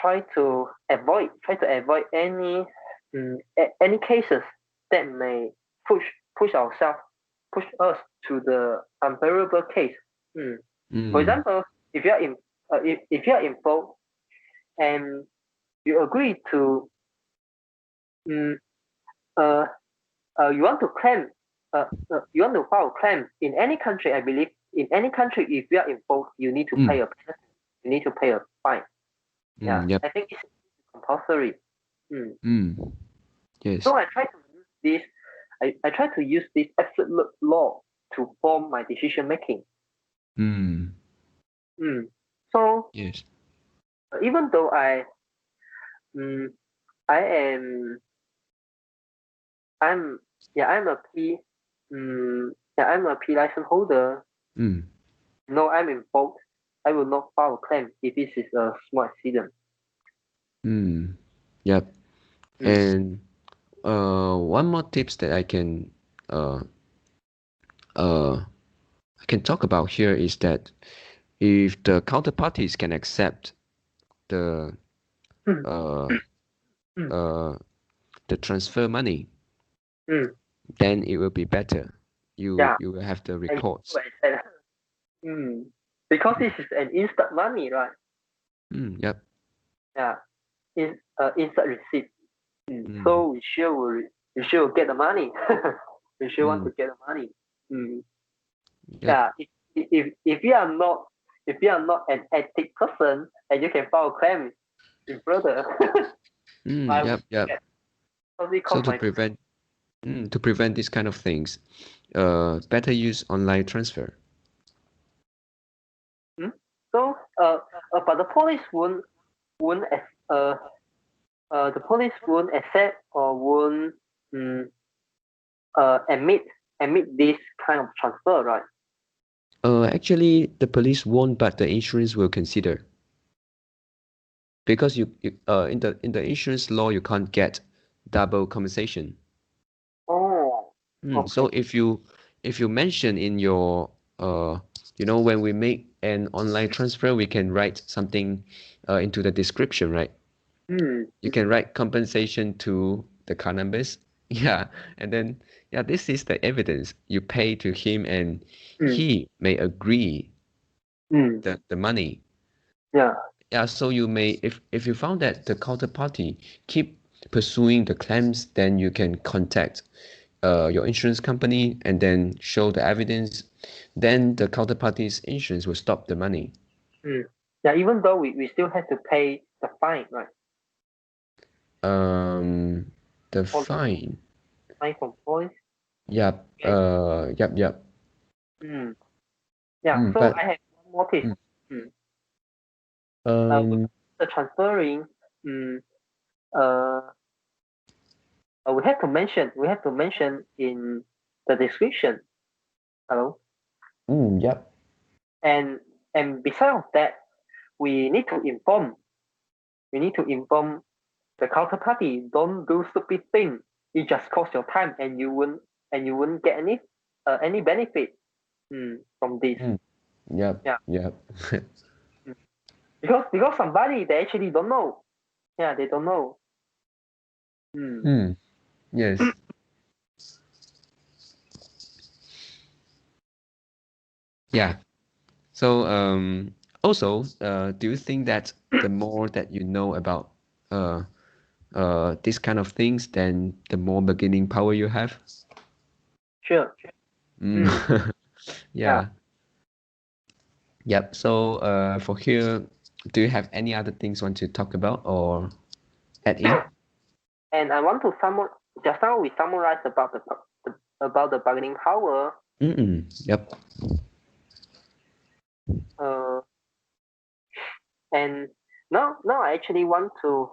try to avoid any cases that may push push us to the unbearable case. Mm. For Mm. example, if you are in fault and you agree to mm, uh, you want to claim you want to file a claim in any country. I believe in any country, if you are in fault, you need to pay Mm. a penalty. You need to pay a fine. Yeah, Yep. I think it's compulsory. Mm. Mm. Yes. So I try to use this absolute law to form my decision making. Mm. Mm. So Yes. even though mm, I am I'm yeah I'm a P I'm a P license holder. Mm. No, I'm in fault. I will not file a claim if this is a small accident. Mm. Yep. Mm. And one more tips that uh I can talk about here is that if the counterparties can accept the Mm. uh Mm. uh the transfer money, Mm. then it will be better. You Yeah, you will have the I reports. said. Mm. Because Mm. this is an instant money, right? Yep. Yeah, instant receipt. Mm. So we sure get the money. We sure want Mm. to get the money. Mm. Yep. Yeah, if you are not an ethic person and you can file a claim, brother, I would Yep. Yep. get only So cost my. to prevent these kind of things, better use online transfer. Hmm? So but won't ac- uh the police won't accept or won't mm, admit this kind of transfer, right? Actually, the police won't, but the insurance will consider because in the insurance law you can't get double compensation. Oh, So okay. if you mention in your when we make an online transfer, we can write something into the description, right? Mm, You can write compensation to the car numbers. Yeah, and then yeah, this is the evidence. You pay to him, and mm, he may agree mm, the money. yeah. Yeah, so you may if you found that the counterparty keep pursuing the claims, then you can contact your insurance company and then show the evidence. Then the counterparty's insurance will stop the money. Mm. Yeah, even though we still have to pay the fine, right? The For the fine. fine from police. Yep. Okay. Yep. Mm. Yeah, so But I have one more tip. mm, Mm. With um. the transferring, mm, uh, we have to mention in the description. Hello, Yep. and besides of that, we need to inform. We need to inform the counterparty. Don't do stupid thing. It just costs your time, and you won't get any benefit from this. Mm, yep. Yeah, Yep. mm. because somebody they actually don't know. Yeah, they don't know. Mm. Yes. Yeah. So also do you think that the more that you know about uh this kind of things, then the more bargaining power you have? Sure. Mm. Mm. Yeah. Yeah. Yep. So for here, do you have any other things you want to talk about or add in? And I want to just now we summarized about about the bargaining power. Yep. Uh, and now I actually want to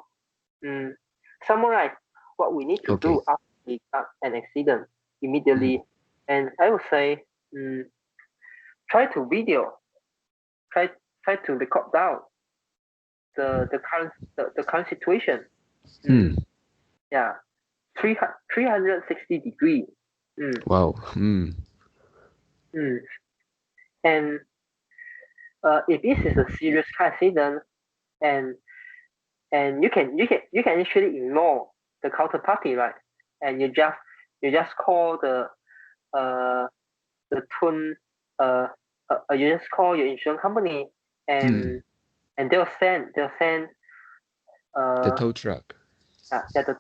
um, summarize what we need to Okay. do after we got an accident Mm. immediately. And I would say try to video, try try to record down the current situation. Mm. Mm, yeah, 360 degree. Mm, Wow. mm. And if this is a serious car accident, and you can actually ignore the counterparty, right? And you just call uh the tune you just call your insurance company, Mm. and they'll send The uh tow truck. yeah, the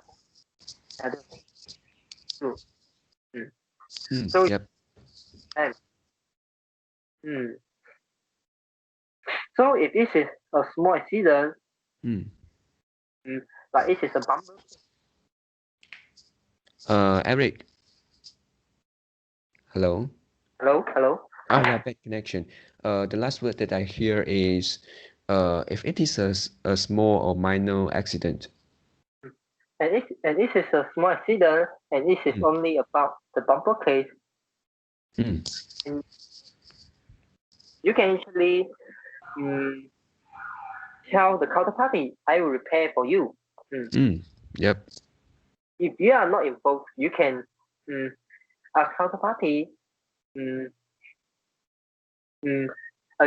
mm. Mm. So Yep. um, mm. So if this is a small accident, Mm. mm, like this is a bumper. Eric. Hello. Hello. Oh yeah, bad connection. The last word that I hear is, if it is a small or minor accident. And this is a small accident, and this is Mm. only about the bumper case. Mm. And you can actually mm, tell the counterparty, I will repair for you. Mm. Yep. If you are not involved, you can mm, ask counterparty. Mm, mm,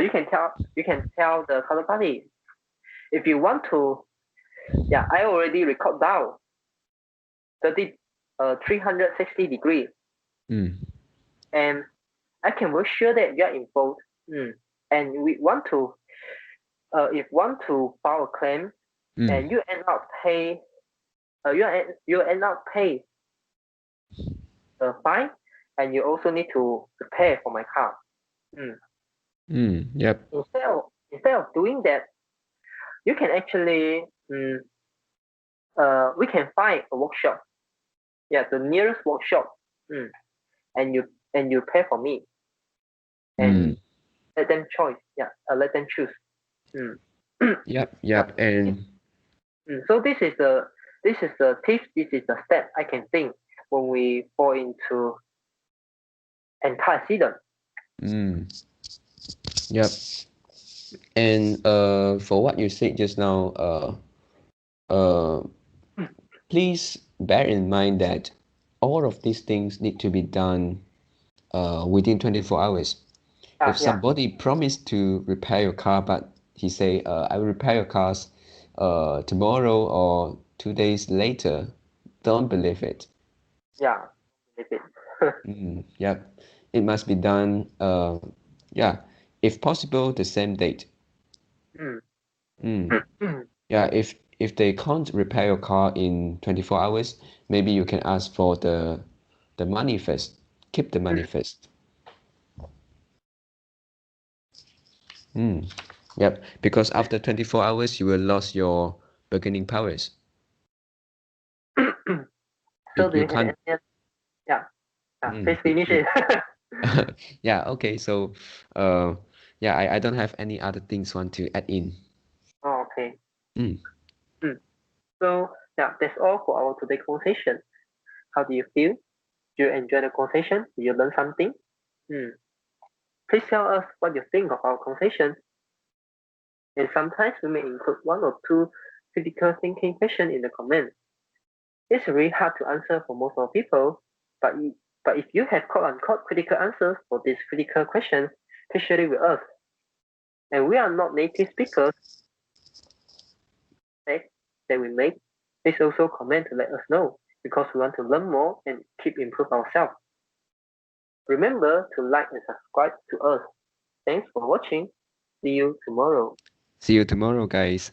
you can tell the counterparty if you want to. Yeah, I already record down 360 degree, Mm. and I can make sure that you are involved. Mm. And we want to if want to file a claim, Mm. and you end up pay you end up pay the fine, and you also need to pay for my car. Mm. Yep. Instead of doing that, you can actually we can find a workshop. Yeah, the nearest workshop. Mm. And you pay for me, and Mm. let them choose. Yeah, let them choose. Mm. Yep. Yeah. Yep. And So this is the tip. This is the step I can think when we fall into an car accident. mm. Yep. And for what you said just now, please bear in mind that all of these things need to be done within 24 hours. If Yeah. somebody promised to repair your car, but he say, I will repair your cars tomorrow or 2 days later, don't believe it. Yeah. Believe it. Yep. It must be done, yeah, if possible, the same date. Mm. Mm. Yeah, if they can't repair your car in 24 hours, maybe you can ask for the money first. Keep the money first. Yep, because after 24 hours, you will lose your bargaining powers. So do You you have any? can't. Yeah. Please You, finish you, it. yeah, okay. So, yeah, I don't have any other things want to add in. Oh, okay. Mm. So yeah, that's all for our today conversation. How do you feel? Do you enjoy the conversation? Do you learn something? Please tell us what you think of our conversation. And sometimes we may include one or two critical thinking questions in the comments. It's really hard to answer for most of people, but if you have quote unquote critical answers for these critical questions, please share it with us. And we are not native speakers that we make. Please also comment to let us know because we want to learn more and keep improve ourselves. Remember to like and subscribe to us. Thanks for watching. See you tomorrow. See you tomorrow, guys.